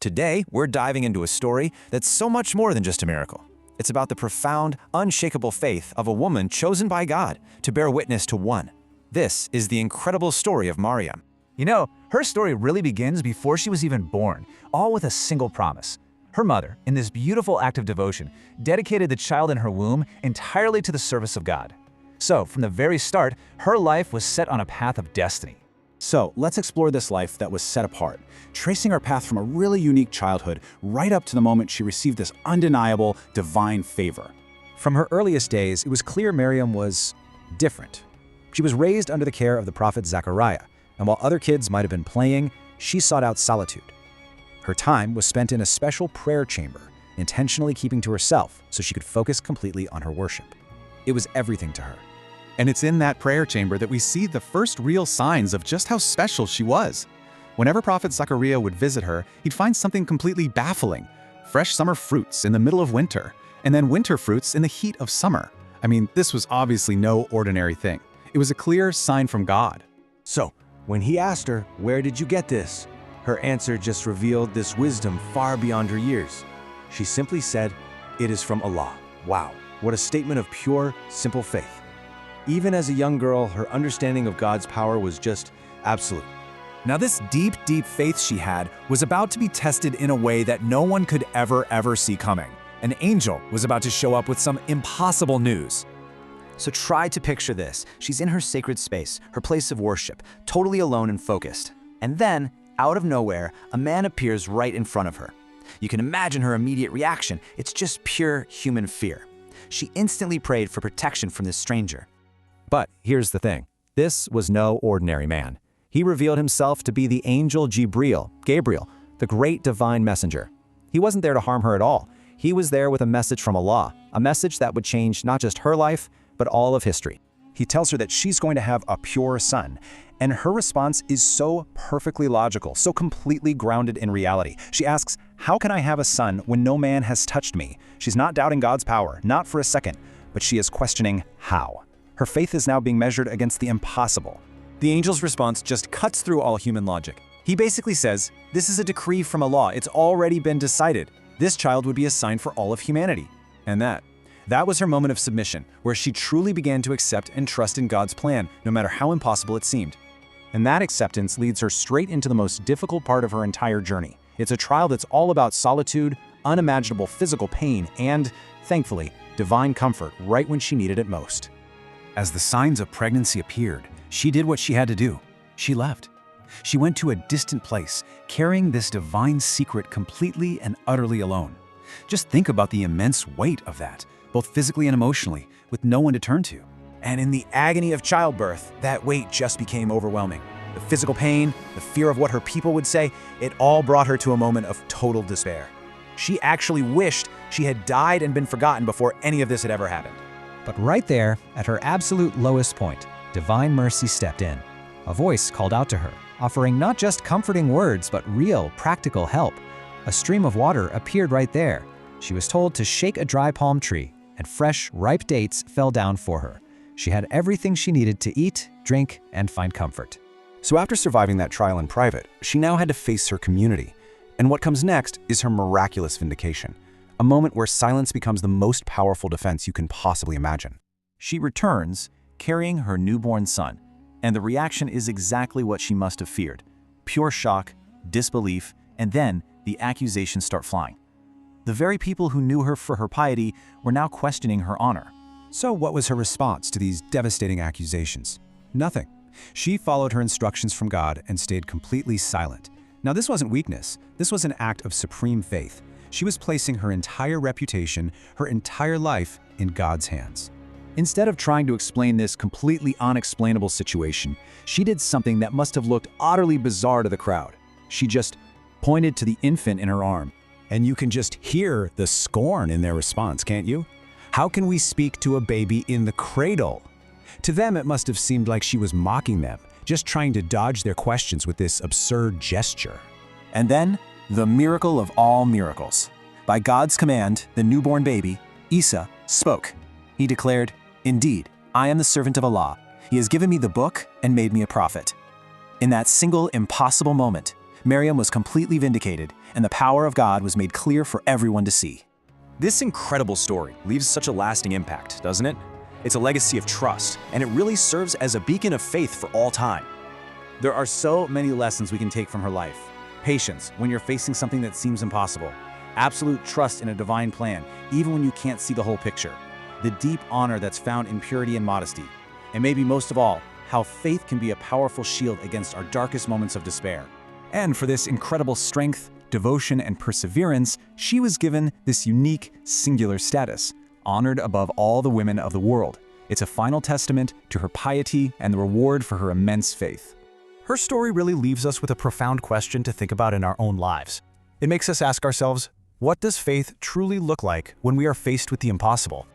Today, we're diving into a story that's so much more than just a miracle. It's about the profound, unshakable faith of a woman chosen by God to bear witness to one. This is the incredible story of Maryam. You know, her story really begins before she was even born, all with a single promise. Her mother, in this beautiful act of devotion, dedicated the child in her womb entirely to the service of God. So, from the very start, her life was set on a path of destiny. So, let's explore this life that was set apart, tracing her path from a really unique childhood right up to the moment she received this undeniable divine favor. From her earliest days, it was clear Maryam was different. She was raised under the care of the prophet Zechariah, and while other kids might have been playing, she sought out solitude. Her time was spent in a special prayer chamber, intentionally keeping to herself so she could focus completely on her worship. It was everything to her. And it's in that prayer chamber that we see the first real signs of just how special she was. Whenever Prophet Zechariah would visit her, he'd find something completely baffling. Fresh summer fruits in the middle of winter, and then winter fruits in the heat of summer. I mean, this was obviously no ordinary thing. It was a clear sign from God. So, when he asked her, "Where did you get this?" her answer just revealed this wisdom far beyond her years. She simply said, "It is from Allah." Wow, what a statement of pure, simple faith. Even as a young girl, her understanding of God's power was just absolute. Now, this deep faith she had was about to be tested in a way that no one could ever see coming. An angel was about to show up with some impossible news. So try to picture this. She's in her sacred space, her place of worship, totally alone and focused. And then, out of nowhere, a man appears right in front of her. You can imagine her immediate reaction. It's just pure human fear. She instantly prayed for protection from this stranger. But here's the thing. This was no ordinary man. He revealed himself to be the angel Gabriel, the great divine messenger. He wasn't there to harm her at all. He was there with a message from Allah, a message that would change not just her life, but all of history. He tells her that she's going to have a pure son, and her response is so perfectly logical, so completely grounded in reality. She asks, "How can I have a son when no man has touched me?" She's not doubting God's power, not for a second, but she is questioning how. Her faith is now being measured against the impossible. The angel's response just cuts through all human logic. He basically says, this is a decree from Allah. It's already been decided. This child would be a sign for all of humanity. And that was her moment of submission, where she truly began to accept and trust in God's plan, no matter how impossible it seemed. And that acceptance leads her straight into the most difficult part of her entire journey. It's a trial that's all about solitude, unimaginable physical pain, and, thankfully, divine comfort right when she needed it most. As the signs of pregnancy appeared, she did what she had to do. She left. She went to a distant place, carrying this divine secret completely and utterly alone. Just think about the immense weight of that, both physically and emotionally, with no one to turn to. And in the agony of childbirth, that weight just became overwhelming. The physical pain, the fear of what her people would say, it all brought her to a moment of total despair. She actually wished she had died and been forgotten before any of this had ever happened. But right there, at her absolute lowest point, divine mercy stepped in. A voice called out to her, offering not just comforting words, but real, practical help. A stream of water appeared right there. She was told to shake a dry palm tree, and fresh, ripe dates fell down for her. She had everything she needed to eat, drink, and find comfort. So after surviving that trial in private, she now had to face her community. And what comes next is her miraculous vindication, a moment where silence becomes the most powerful defense you can possibly imagine. She returns, carrying her newborn son, and the reaction is exactly what she must have feared. Pure shock, disbelief, and then the accusations start flying. The very people who knew her for her piety were now questioning her honor. So what was her response to these devastating accusations? Nothing. She followed her instructions from God and stayed completely silent. Now, this wasn't weakness. This was an act of supreme faith. She was placing her entire reputation, her entire life, in God's hands. Instead of trying to explain this completely unexplainable situation, she did something that must have looked utterly bizarre to the crowd. She just pointed to the infant in her arm. And you can just hear the scorn in their response, can't you? How can we speak to a baby in the cradle? To them, it must have seemed like she was mocking them, just trying to dodge their questions with this absurd gesture. And then, the miracle of all miracles. By God's command, the newborn baby, Isa, spoke. He declared, "Indeed, I am the servant of Allah. He has given me the book and made me a prophet." In that single impossible moment, Maryam was completely vindicated, and the power of God was made clear for everyone to see. This incredible story leaves such a lasting impact, doesn't it? It's a legacy of trust, and it really serves as a beacon of faith for all time. There are so many lessons we can take from her life. Patience when you're facing something that seems impossible. Absolute trust in a divine plan, even when you can't see the whole picture. The deep honor that's found in purity and modesty. And maybe most of all, how faith can be a powerful shield against our darkest moments of despair. And for this incredible strength, devotion, and perseverance, she was given this unique, singular status, honored above all the women of the world. It's a final testament to her piety and the reward for her immense faith. Her story really leaves us with a profound question to think about in our own lives. It makes us ask ourselves, what does faith truly look like when we are faced with the impossible?